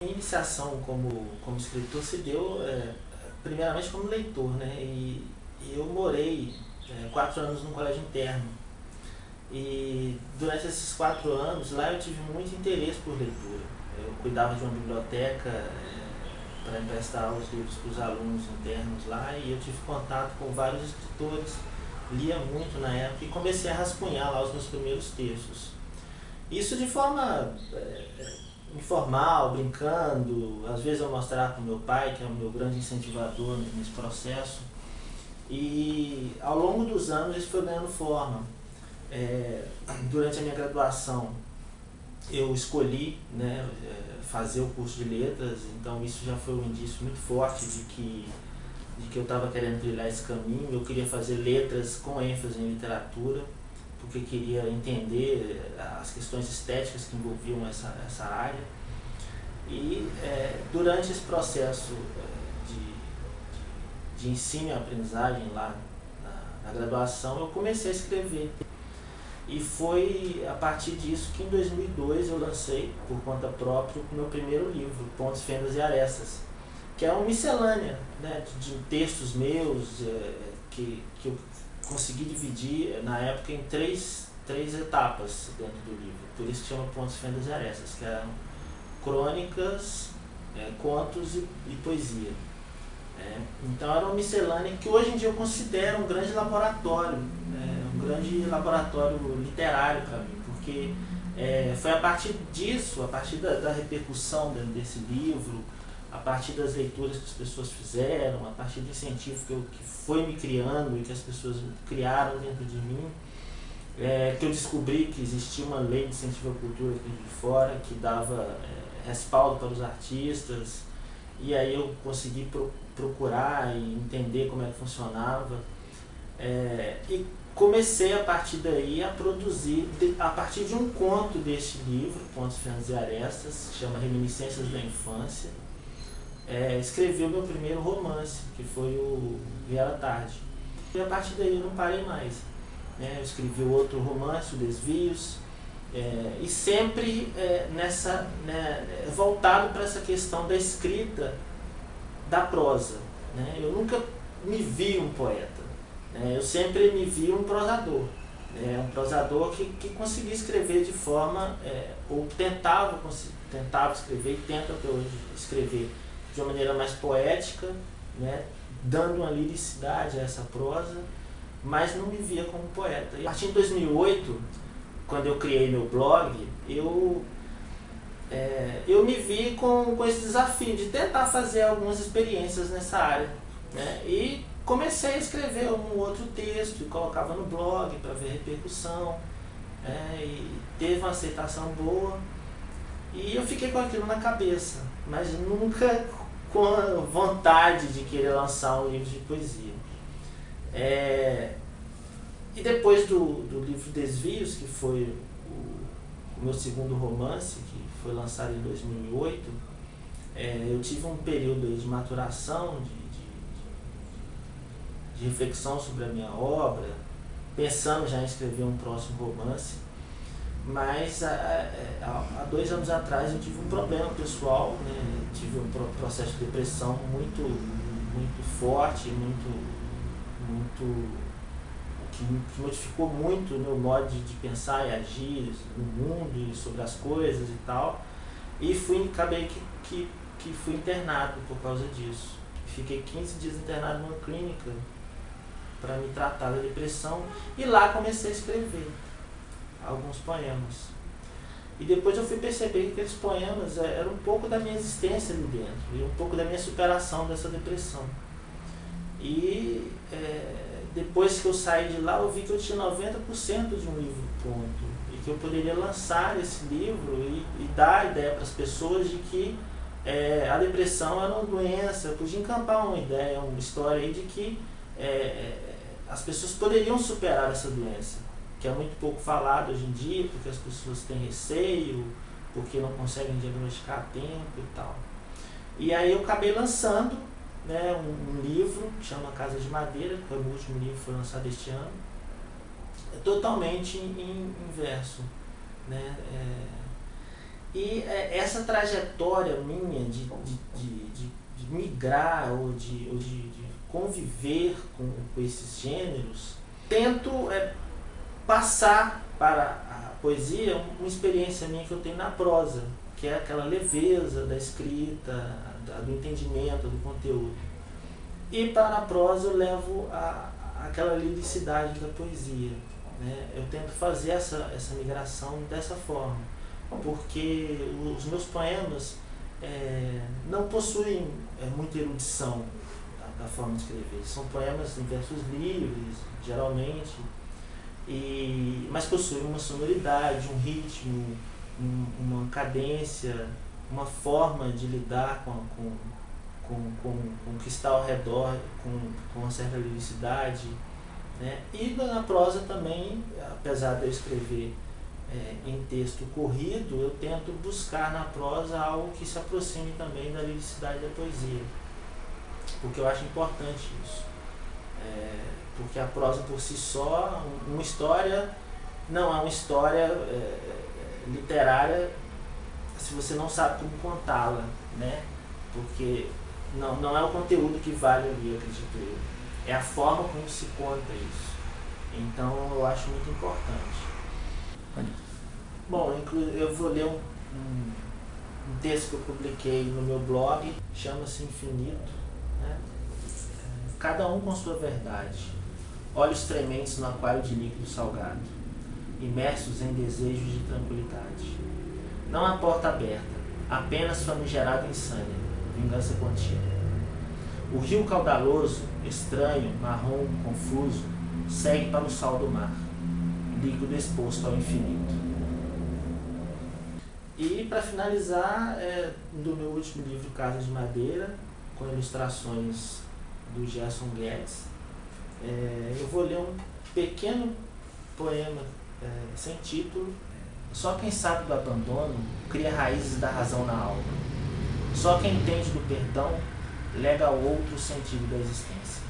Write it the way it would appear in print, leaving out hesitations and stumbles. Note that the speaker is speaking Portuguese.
Minha iniciação como escritor se deu primeiramente como leitor, né? E eu morei 4 anos num colégio interno. E durante esses 4 anos lá eu tive muito interesse por leitura. Eu cuidava de uma biblioteca para emprestar os livros para os alunos internos lá, e eu tive contato com vários escritores, lia muito na época e comecei a rascunhar lá os meus primeiros textos. Isso de forma informal, brincando, às vezes eu mostrava para o meu pai, que é o meu grande incentivador nesse processo, e ao longo dos anos isso foi ganhando forma. Durante a minha graduação eu escolhi, né, fazer o curso de letras, então isso já foi um indício muito forte de que eu estava querendo trilhar esse caminho. Eu queria fazer letras com ênfase em literatura, porque queria entender as questões estéticas que envolviam essa área. E durante esse processo de ensino e aprendizagem lá na graduação, eu comecei a escrever. E foi a partir disso que em 2002 eu lancei, por conta própria, o meu primeiro livro, Pontos, Fendas e Arestas, que é uma miscelânea, né, de textos meus que eu consegui dividir na época em três etapas dentro do livro. Por isso que chama Pontos, Fendas e Arestas, que eram crônicas, contos e poesia. Então era uma miscelânea que hoje em dia eu considero um grande laboratório, um grande laboratório literário para mim, porque foi a partir disso, a partir da repercussão desse livro, a partir das leituras que as pessoas fizeram, a partir do incentivo que foi me criando e que as pessoas criaram dentro de mim, que eu descobri que existia uma lei de incentivo à cultura aqui de fora, que dava respaldo para os artistas, e aí eu consegui procurar e entender como é que funcionava, e comecei a partir daí a produzir, a partir de um conto deste livro, Pontos, Fendas e Arestas, que chama Reminiscências da Infância, escrevi o meu primeiro romance, que foi o Vier à Tarde. E a partir daí eu não parei mais. Eu escrevi outro romance, o Desvios, e sempre voltado para essa questão da escrita da prosa. Eu nunca me vi um poeta, eu sempre me vi um prosador, um prosador que conseguia escrever de forma, ou tentava escrever e tenta até hoje escrever de uma maneira mais poética, dando uma liricidade a essa prosa, mas não me via como poeta. E a partir de 2008, quando eu criei meu blog, eu me vi com esse desafio de tentar fazer algumas experiências nessa área, e comecei a escrever um outro texto e colocava no blog para ver repercussão, e teve uma aceitação boa, e eu fiquei com aquilo na cabeça, mas nunca com a vontade de querer lançar um livro de poesia. E depois do livro Desvios, que foi o meu segundo romance, que foi lançado em 2008, eu tive um período aí de maturação, de reflexão sobre a minha obra, pensando já em escrever um próximo romance, mas há 2 anos atrás eu tive um problema pessoal, tive um processo de depressão muito, muito forte, que modificou muito o meu modo de pensar e agir no mundo e sobre as coisas e tal, e acabei que fui internado por causa disso. Fiquei 15 dias internado numa clínica para me tratar da depressão, e lá comecei a escrever alguns poemas. E depois eu fui perceber que aqueles poemas eram um pouco da minha existência ali dentro, e um pouco da minha superação dessa depressão. E depois que eu saí de lá, eu vi que eu tinha 90% de um livro pronto, e que eu poderia lançar esse livro e dar a ideia para as pessoas de que a depressão era uma doença. Eu podia encampar uma ideia, uma história aí de que as pessoas poderiam superar essa doença, que é muito pouco falado hoje em dia, porque as pessoas têm receio, porque não conseguem diagnosticar a tempo e tal. E aí eu acabei lançando um livro que chama Casa de Madeira, que foi o último livro que foi lançado este ano, totalmente em verso, E essa trajetória minha de migrar ou de conviver com esses gêneros, tento passar para a poesia uma experiência minha que eu tenho na prosa, que é aquela leveza da escrita, do entendimento do conteúdo. E para a prosa eu levo aquela liricidade da poesia, né? Eu tento fazer essa migração dessa forma, porque os meus poemas não possuem muita erudição da forma de escrever. São poemas em versos livres, geralmente, mas possuem uma sonoridade, um ritmo, uma cadência, uma forma de lidar com o que está ao redor, com uma certa liricidade, né? E na prosa também, apesar de eu escrever em texto corrido, eu tento buscar na prosa algo que se aproxime também da liricidade da poesia, porque eu acho importante isso. Porque a prosa por si só, uma história, não é uma história literária se você não sabe como contá-la, né? Porque não é o conteúdo que vale ali, eu acredito eu. É a forma como se conta isso. Então eu acho muito importante. Bom, eu vou ler um texto que eu publiquei no meu blog, chama-se Infinito, né? Cada um com sua verdade, olhos trementes no aquário de líquido salgado, imersos em desejos de tranquilidade. Não há porta aberta, apenas famigerada insânia, vingança contínua. O rio caudaloso, estranho, marrom, confuso, segue para o sal do mar, líquido exposto ao infinito. E para finalizar, do meu último livro, Casa de Madeira, com ilustrações do Gerson Guedes, eu vou ler um pequeno poema sem título. Só quem sabe do abandono cria raízes da razão na alma. Só quem entende do perdão lega ao outro o sentido da existência.